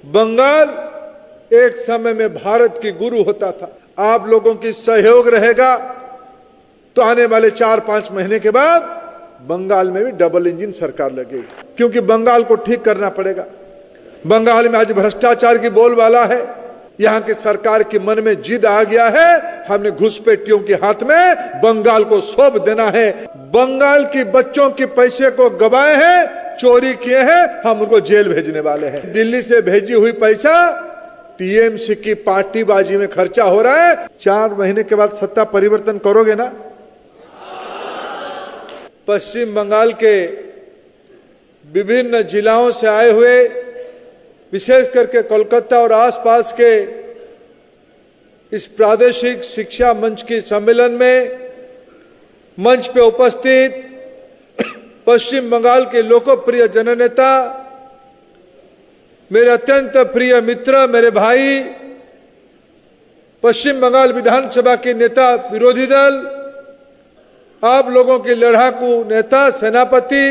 बंगाल एक समय में भारत की गुरु होता था। आप लोगों की सहयोग रहेगा तो आने वाले 4-5 महीने के बाद बंगाल में भी डबल इंजन सरकार लगेगी, क्योंकि बंगाल को ठीक करना पड़ेगा। बंगाल में आज भ्रष्टाचार की बोलबाला है। यहाँ की सरकार के मन में जिद आ गया है, हमने घुसपैठियों के हाथ में बंगाल को सौंप देना है। बंगाल के बच्चों के पैसे को गवाए हैं, चोरी किए हैं, हम उनको जेल भेजने वाले हैं। दिल्ली से भेजी हुई पैसा टीएमसी की पार्टीबाजी में खर्चा हो रहा है। 4 महीने के बाद सत्ता परिवर्तन करोगे ना? पश्चिम बंगाल के विभिन्न जिलाओं से आए हुए, विशेष करके कोलकाता और आसपास के इस प्रादेशिक शिक्षा मंच के सम्मेलन में मंच पे उपस्थित पश्चिम बंगाल के लोकप्रिय जननेता, मेरे अत्यंत प्रिय मित्र, मेरे भाई, पश्चिम बंगाल विधानसभा के नेता विरोधी दल, आप लोगों के लड़ाकू नेता सेनापति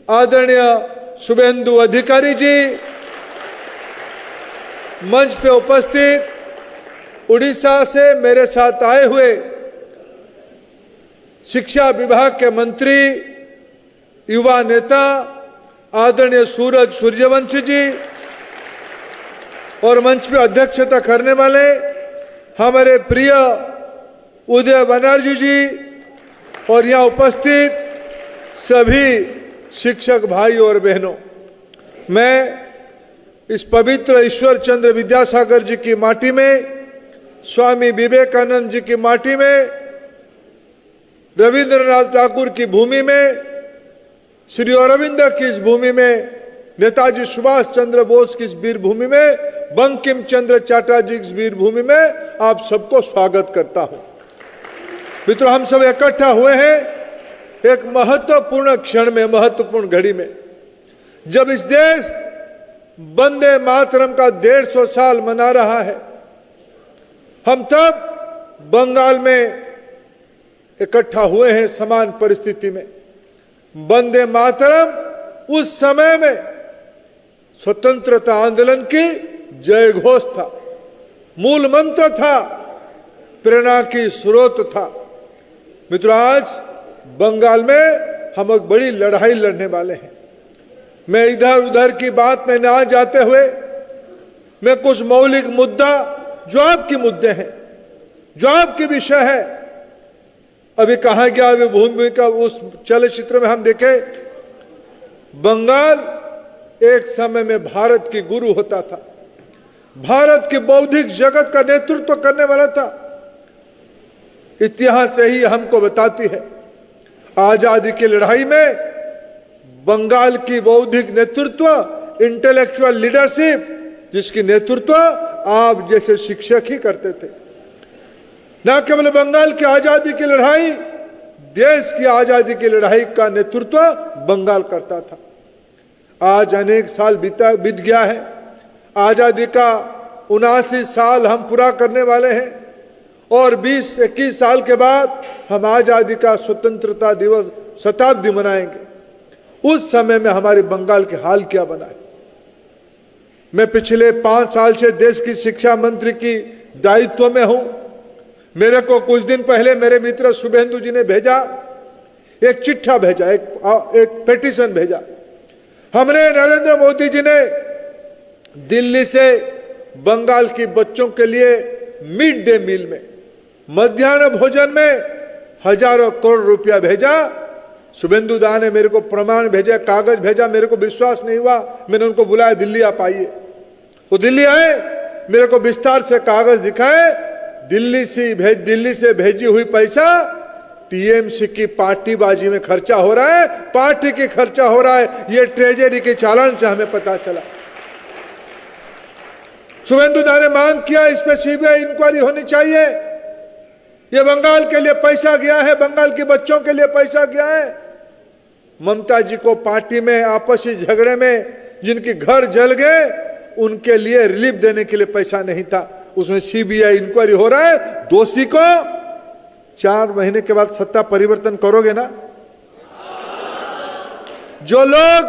आदरणीय शुभेंदु अधिकारी जी, मंच पे उपस्थित उड़ीसा से मेरे साथ आए हुए शिक्षा विभाग के मंत्री, युवा नेता आदरणीय सूरज सूर्यवंशी जी, और मंच पे अध्यक्षता करने वाले हमारे प्रिय उदय बनर्जी जी, और यहाँ उपस्थित सभी शिक्षक भाई और बहनों, मैं इस पवित्र ईश्वर चंद्र विद्यासागर जी की माटी में, स्वामी विवेकानंद जी की माटी में, रविंद्रनाथ ठाकुर की भूमि में, श्री अरविंद की इस भूमि में, नेताजी सुभाष चंद्र बोस की इस वीर भूमि में, बंकिम चंद्र चटर्जी की इस वीर भूमि में आप सबको स्वागत करता हूं। मित्रों, हम सब इकट्ठा हुए हैं एक महत्वपूर्ण क्षण में, महत्वपूर्ण घड़ी में, जब इस देश वंदे मातरम का 150 साल मना रहा है। हम तब बंगाल में इकट्ठा हुए हैं समान परिस्थिति में। वंदे मातरम उस समय में स्वतंत्रता आंदोलन की जय घोष था, मूल मंत्र था, प्रेरणा की स्रोत था। मित्रों, आज बंगाल में हम एक बड़ी लड़ाई लड़ने वाले हैं। मैं इधर उधर की बात में ना जाते हुए मैं कुछ मौलिक मुद्दा जो आपके मुद्दे हैं, जो आपके विषय है, अभी कहा गया अभी भूमिका उस चलचित्र में हम देखे, बंगाल एक समय में भारत की गुरु होता था, भारत के बौद्धिक जगत का नेतृत्व करने वाला था। इतिहास यही हमको बताती है, आजादी की लड़ाई में बंगाल की बौद्धिक नेतृत्व, इंटेलेक्चुअल लीडरशिप, जिसकी नेतृत्व आप जैसे शिक्षक ही करते थे। न केवल बंगाल की आजादी की लड़ाई, देश की आजादी की लड़ाई का नेतृत्व बंगाल करता था। आज अनेक साल बीत गया है, आजादी का 79 साल हम पूरा करने वाले हैं, और 20-21 साल के बाद हम आजादी का स्वतंत्रता दिवस शताब्दी मनाएंगे। उस समय में हमारे बंगाल के हाल क्या बना है। मैं पिछले 5 साल से देश की शिक्षा मंत्री की दायित्व में हूं। मेरे को कुछ दिन पहले मेरे मित्र शुभेंदु जी ने भेजा, एक चिट्ठा भेजा, एक पेटिशन भेजा। हमने नरेंद्र मोदी जी ने दिल्ली से बंगाल के बच्चों के लिए मिड डे मील में, मध्याह्न भोजन में हजारों करोड़ रुपया भेजा। शुभेंदु दा ने मेरे को प्रमाण भेजा, कागज भेजा, मेरे को विश्वास नहीं हुआ। मैंने उनको बुलाया, दिल्ली आप आइए। वो दिल्ली आए, मेरे को विस्तार से कागज दिखाए। दिल्ली से भेजी हुई पैसा टीएमसी की पार्टीबाजी में खर्चा हो रहा है, पार्टी की खर्चा हो रहा है, ये ट्रेजरी के चालान से हमें पता चला। शुभेंदु दा ने मांग किया, इस पे सीबीआई इंक्वायरी होनी चाहिए। ये बंगाल के लिए पैसा गया है, बंगाल के बच्चों के लिए पैसा गया है। ममता जी को पार्टी में आपसी झगड़े में जिनके घर जल गए, उनके लिए रिलीफ देने के लिए पैसा नहीं था। उसमें सीबीआई इंक्वायरी हो रहा है। दोषी को 4 महीने के बाद सत्ता परिवर्तन करोगे ना? जो लोग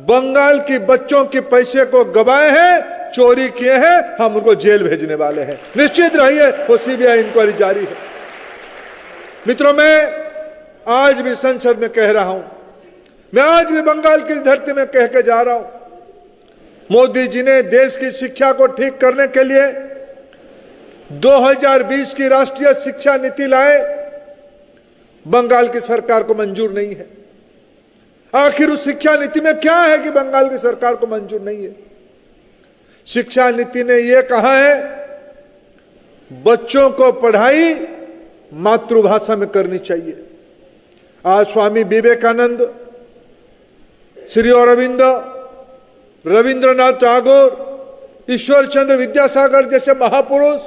बंगाल के बच्चों के पैसे को गवाए हैं, चोरी किए हैं, हम उनको जेल भेजने वाले हैं। निश्चित रहिए, वो सीबीआई इंक्वायरी जारी है। मित्रों, मैं आज भी संसद में कह रहा हूं, मैं आज भी बंगाल की धरती में कह के जा रहा हूं, मोदी जी ने देश की शिक्षा को ठीक करने के लिए 2020 की राष्ट्रीय शिक्षा नीति लाए, बंगाल की सरकार को मंजूर नहीं है। आखिर उस शिक्षा नीति में क्या है कि बंगाल की सरकार को मंजूर नहीं है? शिक्षा नीति ने यह कहा है, बच्चों को पढ़ाई मातृभाषा में करनी चाहिए। आज स्वामी विवेकानंद, श्री अरविंद, रविंद्रनाथ टैगोर, ईश्वर चंद्र विद्यासागर जैसे महापुरुष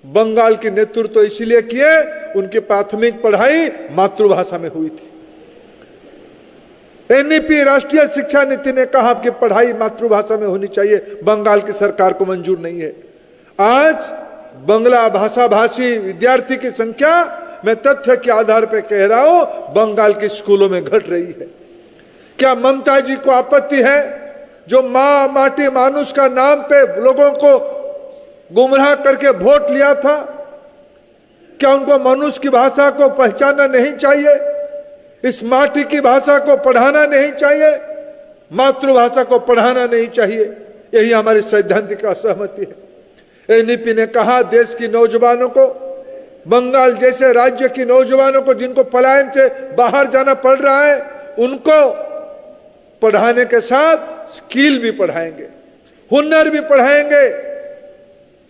बंगाल की नेतृत्व इसलिए किए, उनकी प्राथमिक पढ़ाई मातृभाषा में हुई थी। एनईपी राष्ट्रीय शिक्षा नीति ने कहा कि पढ़ाई मातृभाषा में होनी चाहिए, बंगाल की सरकार को मंजूर नहीं है। आज बंगला भाषा भाषी विद्यार्थी की संख्या, मैं तथ्य के आधार पर कह रहा हूं, बंगाल के स्कूलों में घट रही है। क्या ममता जी को आपत्ति है, जो मां माटी मानुष का नाम पे लोगों को गुमराह करके वोट लिया था, क्या उनको मनुष्य की भाषा को पहचानना नहीं चाहिए? इस माटी की भाषा को पढ़ाना नहीं चाहिए? मातृभाषा को पढ़ाना नहीं चाहिए? यही हमारी सैद्धांतिक असहमति है। एनईपी ने कहा, देश की नौजवानों को, बंगाल जैसे राज्य की नौजवानों को जिनको पलायन से बाहर जाना पड़ रहा है, उनको पढ़ाने के साथ स्किल भी पढ़ाएंगे, हुनर भी पढ़ाएंगे,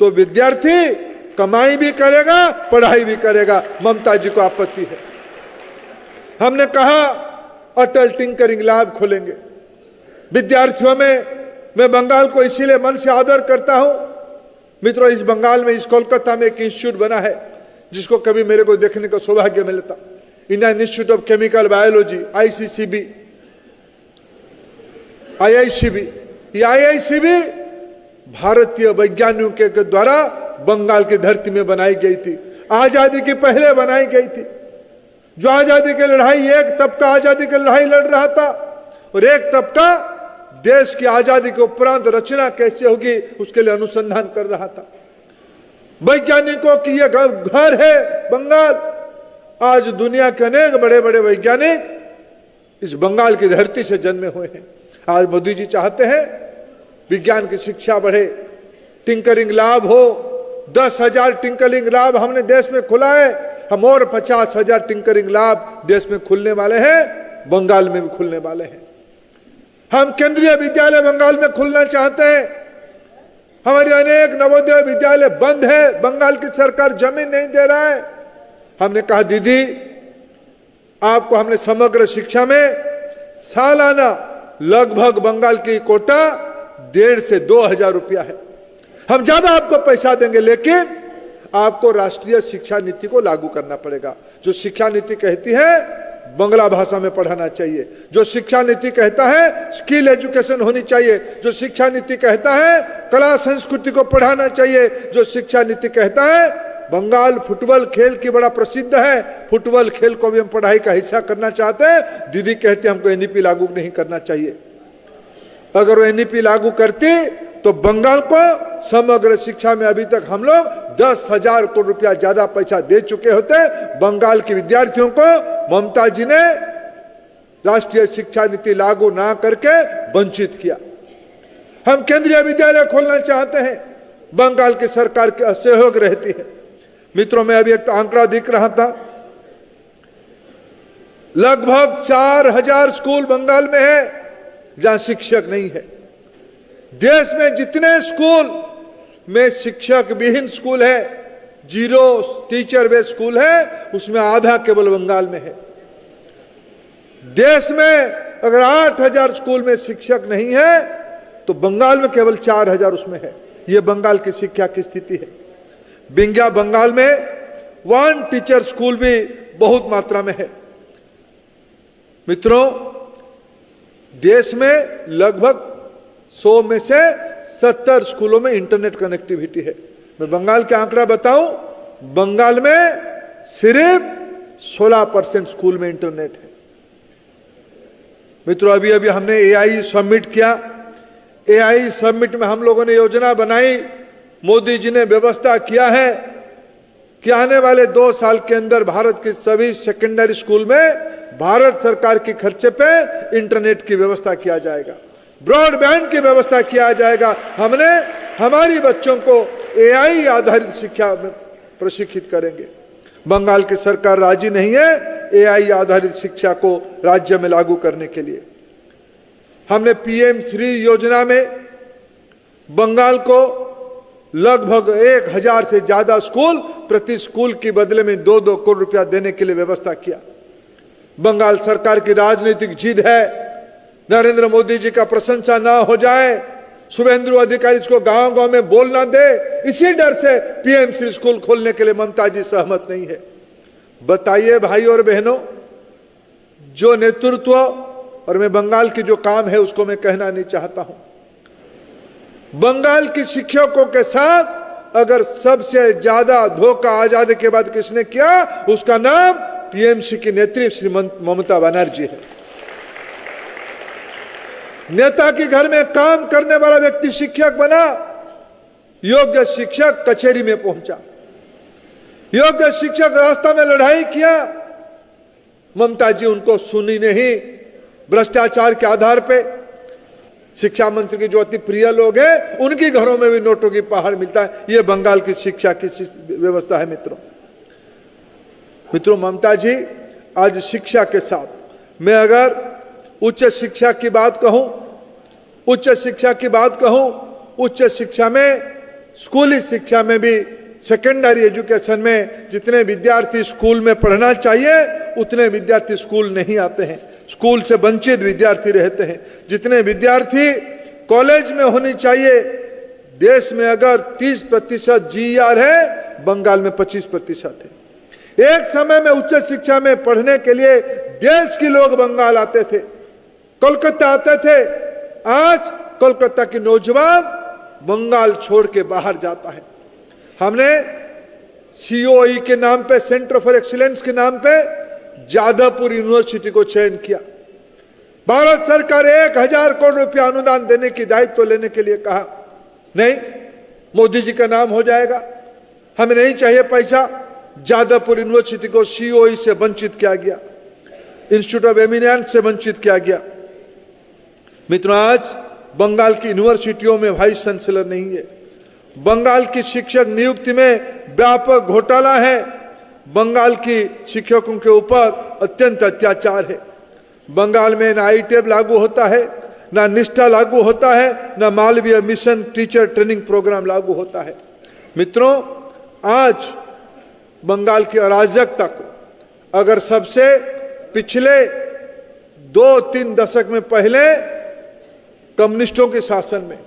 तो विद्यार्थी कमाई भी करेगा, पढ़ाई भी करेगा। ममता जी को आपत्ति है। हमने कहा अटल टिंकरिंग लैब खोलेंगे विद्यार्थियों में। मैं बंगाल को इसीलिए मन से आदर करता हूं। मित्रों, इस बंगाल में, इस कोलकाता में एक इंस्टीट्यूट बना है, जिसको कभी मेरे को देखने का सौभाग्य मिलता, Indian institute of chemical biology, ICCB, IICB। ये IICB भारतीय वैज्ञानिकों के द्वारा बंगाल की धरती में बनाई गई थी। आजादी की पहले बनाई गई थी। जो आजादी की लड़ाई, एक तबका आजादी की लड़ाई लड़ रहा था और एक तबका देश की आजादी के उपरांत रचना कैसे होगी उसके लिए अनुसंधान कर रहा था। वैज्ञानिकों की यह घर है बंगाल। आज दुनिया के अनेक बड़े बड़े वैज्ञानिक इस बंगाल की धरती से जन्मे हुए हैं। आज मोदी जी चाहते हैं विज्ञान की शिक्षा बढ़े, टिंकरिंग लैब हो। 10,000 टिंकरिंग लैब हमने देश में खुला है। हम और 50,000 टिंकरिंग लैब देश में खुलने वाले हैं, बंगाल में भी खुलने वाले हैं। हम केंद्रीय विद्यालय बंगाल में खुलना चाहते हैं। हमारे अनेक नवोदय विद्यालय बंद है, बंगाल की सरकार जमीन नहीं दे रहा है। हमने कहा, दीदी आपको हमने समग्र शिक्षा में सालाना लगभग बंगाल की कोटा 1,500 से 2,000 रुपया है। हम ज्यादा आपको पैसा देंगे, लेकिन आपको राष्ट्रीय शिक्षा नीति को लागू करना पड़ेगा। जो शिक्षा नीति कहती है बंगला भाषा में पढ़ाना चाहिए, जो शिक्षा नीति कहता है स्किल एजुकेशन होनी चाहिए, जो शिक्षा नीति कहता है कला संस्कृति को पढ़ाना चाहिए, जो शिक्षा नीति कहता है बंगाल फुटबॉल खेल की बड़ा प्रसिद्ध है, फुटबॉल खेल को भी हम पढ़ाई का हिस्सा करना चाहते हैं। दीदी कहते हैं हमको एनईपी लागू नहीं करना चाहिए। अगर वो एनईपी लागू करती तो बंगाल को समग्र शिक्षा में अभी तक हम लोग 10,000 करोड़ रुपया ज्यादा पैसा दे चुके होते। बंगाल के विद्यार्थियों को ममता जी ने राष्ट्रीय शिक्षा नीति लागू ना करके वंचित किया। हम केंद्रीय विद्यालय खोलना चाहते हैं, बंगाल की सरकार के असहयोग रहती है। मित्रों, में अभी एक आंकड़ा दिख रहा था, लगभग 4,000 स्कूल बंगाल में है जहां शिक्षक नहीं है। देश में जितने स्कूल में शिक्षक विहीन स्कूल है, जीरो टीचर बेस्ड स्कूल है, उसमें आधा केवल बंगाल में है। देश में अगर 8,000 स्कूल में शिक्षक नहीं है तो बंगाल में केवल 4,000 उसमें है। यह बंगाल की शिक्षा की स्थिति है। बिंगिया बंगाल में 1 टीचर स्कूल भी बहुत मात्रा में है। मित्रों, देश में लगभग 100 में से 70 स्कूलों में इंटरनेट कनेक्टिविटी है। मैं बंगाल के आंकड़ा बताऊं, बंगाल में सिर्फ 16% स्कूल में इंटरनेट है। मित्रों, अभी अभी हमने AI समिट किया। AI समिट में हम लोगों ने योजना बनाई, मोदी जी ने व्यवस्था किया है कि आने वाले 2 साल के अंदर भारत के सभी सेकेंडरी स्कूल में भारत सरकार के खर्चे पे इंटरनेट की व्यवस्था किया जाएगा, ब्रॉडबैंड की व्यवस्था किया जाएगा। हमने हमारी बच्चों को AI आधारित शिक्षा में प्रशिक्षित करेंगे। बंगाल की सरकार राजी नहीं है AI आधारित शिक्षा को राज्य में लागू करने के लिए। हमने PM-3 योजना में बंगाल को लगभग 1000 से ज्यादा स्कूल, प्रति स्कूल की बदले में 2-2 करोड़ रुपया देने के लिए व्यवस्था किया। बंगाल सरकार की राजनीतिक जिद है, नरेंद्र मोदी जी का प्रशंसा ना हो जाए, शुभेंदु अधिकारी इसको गांव गांव में बोल ना दे, इसी डर से PM-3 स्कूल खोलने के लिए ममता जी सहमत नहीं है। बताइए भाई और बहनों, जो नेतृत्व, और मैं बंगाल की जो काम है उसको मैं कहना नहीं चाहता हूं, बंगाल की शिक्षकों के साथ अगर सबसे ज्यादा धोखा आजादी के बाद किसने किया, उसका नाम TMC की नेत्री श्रीमती ममता बनर्जी है। नेता के घर में काम करने वाला व्यक्ति शिक्षक बना, योग्य शिक्षक कचहरी में पहुंचा, योग्य शिक्षक रास्ता में लड़ाई किया, ममता जी उनको सुनी नहीं। भ्रष्टाचार के आधार पे शिक्षा मंत्री के जो अति प्रिय लोग हैं उनके घरों में भी नोटों की पहाड़ मिलता है। ये बंगाल की शिक्षा की व्यवस्था है। मित्रों, ममता जी आज शिक्षा के साथ, मैं अगर उच्च शिक्षा की बात कहूं, उच्च शिक्षा में, स्कूली शिक्षा में भी, सेकेंडरी एजुकेशन में जितने विद्यार्थी स्कूल में पढ़ना चाहिए उतने विद्यार्थी स्कूल नहीं आते हैं, स्कूल से वंचित विद्यार्थी रहते हैं। जितने विद्यार्थी कॉलेज में होनी चाहिए, देश में अगर 30% GER है, बंगाल में 25% है। एक समय में उच्च शिक्षा में पढ़ने के लिए देश के लोग बंगाल आते थे, कोलकाता आते थे। आज कोलकाता के नौजवान बंगाल छोड़ के बाहर जाता है। हमने COE के नाम पे, सेंटर फॉर एक्सीलेंस के नाम पे जादवपुर यूनिवर्सिटी को चयन किया। भारत सरकार 1000 करोड़ रुपया अनुदान देने की दायित्व लेने के लिए कहा, नहीं, मोदी जी का नाम हो जाएगा, हमें नहीं चाहिए पैसा। जादवपुर यूनिवर्सिटी को COE से वंचित किया गया, इंस्टीट्यूट ऑफ एमिनेंस से वंचित किया गया। मित्रों, आज बंगाल की यूनिवर्सिटियों में वाइस चांसलर नहीं है, बंगाल की शिक्षक नियुक्ति में व्यापक घोटाला है, बंगाल की शिक्षकों के ऊपर अत्यंत अत्याचार है। बंगाल में ना ITEB लागू होता है, ना निष्ठा लागू होता है, ना Malviya mission teacher training programme लागू होता है। मित्रों, आज बंगाल की अराजकता को अगर सबसे पिछले 2-3 दशक में पहले कम्युनिस्टों के शासन में,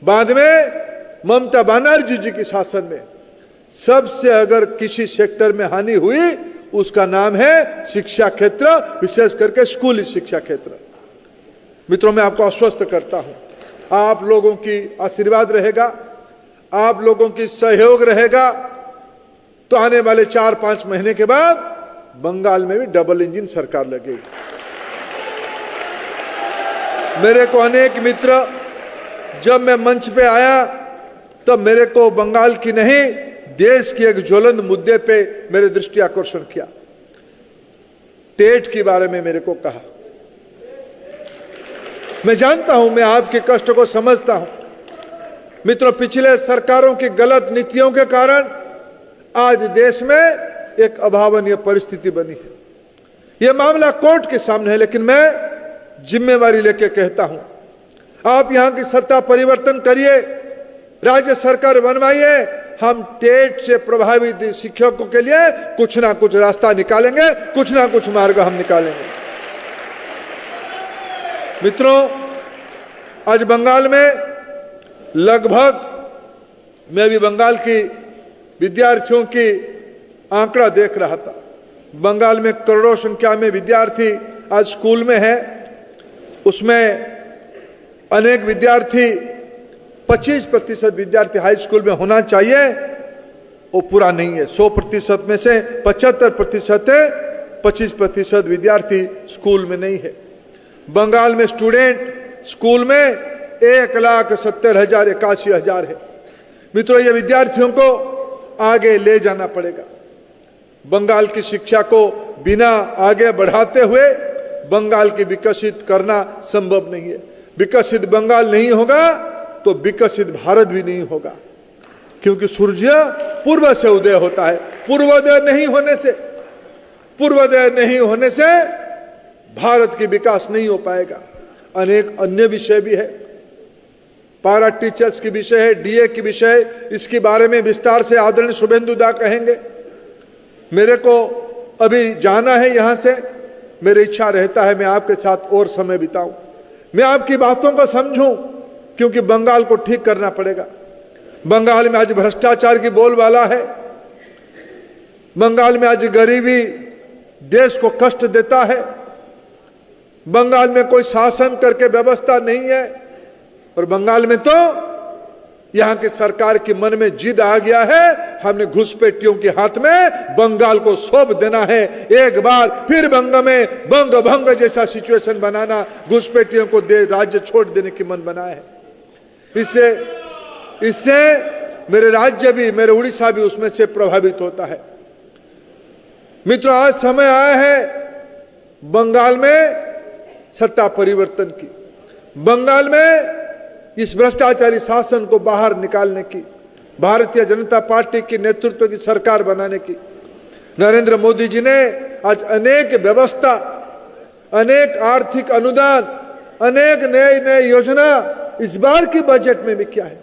बाद में ममता बनर्जी जी के शासन में सबसे अगर किसी सेक्टर में हानि हुई, उसका नाम है शिक्षा क्षेत्र, विशेष करके स्कूली शिक्षा क्षेत्र। मित्रों, मैं आपको आश्वस्त करता हूं, आप लोगों की आशीर्वाद रहेगा, आप लोगों की सहयोग रहेगा, तो आने वाले 4-5 महीने के बाद बंगाल में भी डबल इंजन सरकार लगेगी। मेरे को अनेक मित्र, जब मैं मंच पे आया तब मेरे को बंगाल की नहीं, देश की एक ज्वलंत मुद्दे पे मेरे दृष्टि आकर्षण किया। टेट के बारे में मेरे को कहा। मैं जानता हूं, मैं आपके कष्ट को समझता हूं। मित्रों, पिछले सरकारों की गलत नीतियों के कारण आज देश में एक अभावनीय परिस्थिति बनी है। यह मामला कोर्ट के सामने है, लेकिन मैं जिम्मेवारी लेके कहता हूं, आप यहां की सत्ता परिवर्तन करिए, राज्य सरकार बनवाइए, हम टेट से प्रभावित शिक्षकों के लिए कुछ ना कुछ रास्ता निकालेंगे, कुछ ना कुछ मार्ग हम निकालेंगे। मित्रों, आज बंगाल में लगभग, मैं भी बंगाल की विद्यार्थियों की आंकड़ा देख रहा था, बंगाल में करोड़ों संख्या में विद्यार्थी आज स्कूल में है। उसमें अनेक विद्यार्थी, 25% विद्यार्थी हाई स्कूल में होना चाहिए, वो पूरा नहीं है। 100% में से 75% है, 25% विद्यार्थी स्कूल में नहीं है। बंगाल में स्टूडेंट स्कूल में 1,70,000 81,000 है। मित्रों, ये विद्यार्थियों को आगे ले जाना पड़ेगा। बंगाल की शिक्षा को बिना आगे बढ़ाते हुए बंगाल की विकसित करना संभव नहीं है। विकसित बंगाल नहीं होगा तो विकसित भारत भी नहीं होगा, क्योंकि सूर्य पूर्व से उदय होता है। पूर्वोदय नहीं होने से भारत की विकास नहीं हो पाएगा। अनेक अन्य विषय भी है, पारा टीचर्स की विषय है, डीए की विषय, इसके बारे में विस्तार से आदरणीय शुभेंदु दा कहेंगे। मेरे को अभी जाना है यहां से। मेरी इच्छा रहता है मैं आपके साथ और समय बिताऊं, मैं आपकी बातों को समझूं, क्योंकि बंगाल को ठीक करना पड़ेगा। बंगाल में आज भ्रष्टाचार की बोलबाला है। बंगाल में आज गरीबी देश को कष्ट देता है। बंगाल में कोई शासन करके व्यवस्था नहीं है, और बंगाल में तो यहां की सरकार के मन में जिद आ गया है, हमने घुसपैठियों के हाथ में बंगाल को सौंप देना है। एक बार फिर बंग में बंग भंग जैसा सिचुएशन बनाना, घुसपैठियों को राज्य छोड़ देने की मन बना है। इससे मेरे राज्य भी, मेरे उड़ीसा भी उसमें से प्रभावित होता है। मित्रों, आज समय आया है बंगाल में सत्ता परिवर्तन की, बंगाल में इस भ्रष्टाचारी शासन को बाहर निकालने की, भारतीय जनता पार्टी की नेतृत्व की सरकार बनाने की। नरेंद्र मोदी जी ने आज अनेक व्यवस्था, अनेक आर्थिक अनुदान, अनेक नए योजना इस बार की बजट में भी किया है।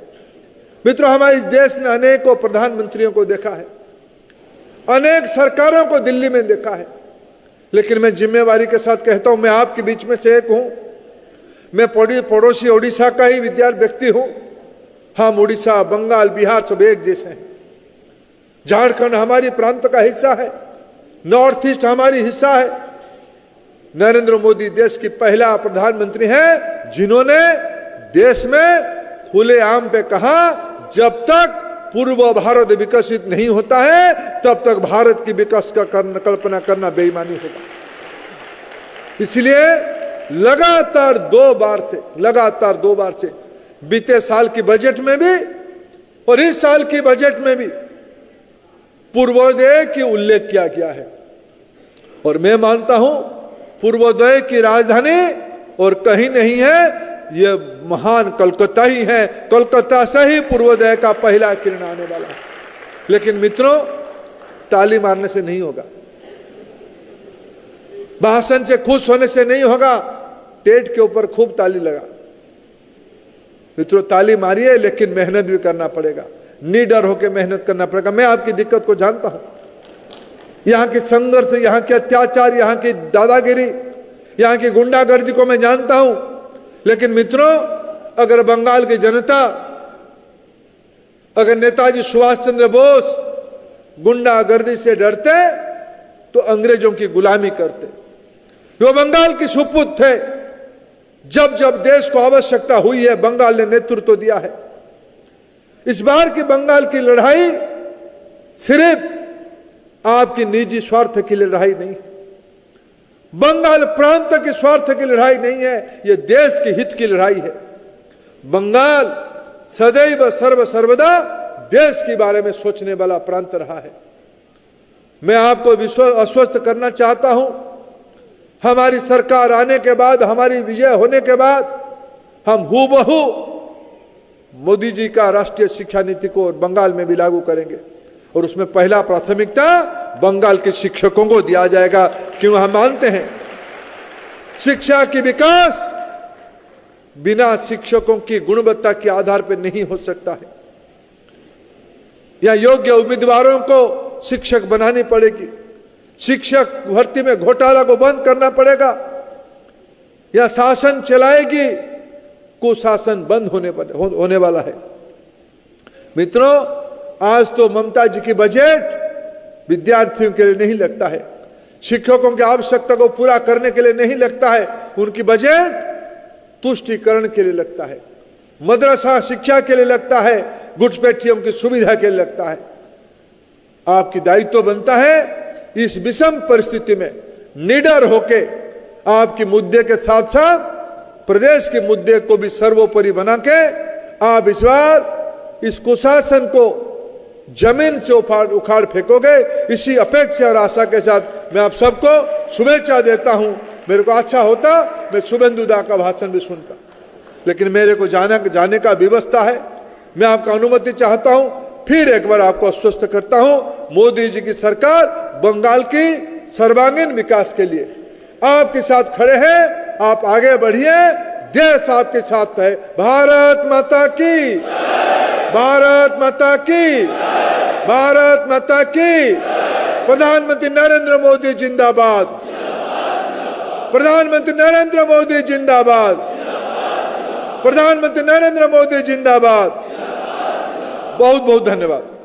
मित्रों, हमारे इस देश ने अनेकों प्रधानमंत्रियों को देखा है, अनेक सरकारों को दिल्ली में देखा है, लेकिन मैं जिम्मेवारी के साथ कहता हूं, मैं आपके बीच में से एक हूं। मैं पड़ोसी उड़ीसा का ही व्यक्ति हूं। हम उड़ीसा, बंगाल, बिहार सब एक जैसे हैं। झारखंड हमारी प्रांत का हिस्सा है, नॉर्थ ईस्ट हमारी हिस्सा है। नरेंद्र मोदी देश की पहला प्रधानमंत्री हैं जिन्होंने देश में खुलेआम पे कहा, जब तक पूर्व भारत विकसित नहीं होता है तब तक भारत की विकास का कल्पना करना बेईमानी होगा। इसलिए लगातार दो बार से बीते साल की बजट में भी और इस साल की बजट में भी पूर्वोदय की उल्लेख किया गया है। और मैं मानता हूं पूर्वोदय की राजधानी और कहीं नहीं है, ये महान कोलकाता ही है। कोलकाता से ही पूर्वोदय का पहला किरण आने वाला है। लेकिन मित्रों, ताली मारने से नहीं होगा, भाषण से खुश होने से नहीं होगा, टेट के ऊपर खूब ताली लगा। मित्रों, ताली मारिए, लेकिन मेहनत भी करना पड़ेगा, निडर होकर मेहनत करना पड़ेगा। मैं आपकी दिक्कत को जानता हूं, यहां के संघर्ष, यहां के अत्याचार, यहां की दादागिरी, यहां की गुंडागर्दी को मैं जानता हूं। लेकिन मित्रों, अगर बंगाल की जनता, अगर नेताजी सुभाष चंद्र बोस गुंडागर्दी से डरते तो अंग्रेजों की गुलामी करते। वो बंगाल के सुपुत्र थे। जब जब देश को आवश्यकता हुई है, बंगाल ने नेतृत्व दिया है। इस बार की बंगाल की लड़ाई सिर्फ आपकी निजी स्वार्थ की लड़ाई नहीं, बंगाल प्रांत के स्वार्थ की लड़ाई नहीं है, यह देश के हित की लड़ाई है। बंगाल सदैव सर्वदा देश के बारे में सोचने वाला प्रांत रहा है। मैं आपको आश्वस्त करना चाहता हूं, हमारी सरकार आने के बाद, हमारी विजय होने के बाद, हम हूबहू मोदी जी का राष्ट्रीय शिक्षा नीति को बंगाल में भी लागू करेंगे। और उसमें पहला प्राथमिकता बंगाल के शिक्षकों को दिया जाएगा, क्यों हम मानते हैं शिक्षा की विकास बिना शिक्षकों की गुणवत्ता के आधार पर नहीं हो सकता है। या योग्य उम्मीदवारों को शिक्षक बनानी पड़ेगी, शिक्षक भर्ती में घोटाला को बंद करना पड़ेगा, या शासन चलाएगी, कुशासन बंद होने वाला है। मित्रों, आज तो ममता जी की बजट विद्यार्थियों के लिए नहीं लगता है, शिक्षकों की आवश्यकता को पूरा करने के लिए नहीं लगता है, उनकी बजट तुष्टीकरण के लिए लगता है, मदरसा शिक्षा के लिए लगता है, घुसपैठियों की सुविधा के लिए लगता है। आपकी दायित्व बनता है इस विषम परिस्थिति में निडर होके आपके मुद्दे के साथ साथ प्रदेश के मुद्दे को भी सर्वोपरि बना के आप इस बार इस कुशासन को जमीन से उखाड़ फेंकोगे। इसी अपेक्षा और आशा के साथ मैं आप सबको शुभेच्छा देता हूं। मेरे को अच्छा होता मैं शुभेंदु दा का भाषण भी सुनता, लेकिन मेरे को जाने का व्यवस्था है। मैं आपका अनुमति चाहता हूं। फिर एक बार आपको आश्वस्त करता हूं, मोदी जी की सरकार बंगाल की सर्वांगीण विकास के लिए आपके साथ खड़े हैं। आप आगे बढ़िए, देश आपके साथ है। भारत माता की, भारत माता की, भारत माता की। प्रधानमंत्री नरेंद्र मोदी जिंदाबाद, प्रधानमंत्री नरेंद्र मोदी जिंदाबाद, प्रधानमंत्री नरेंद्र मोदी जिंदाबाद। बहुत बहुत धन्यवाद।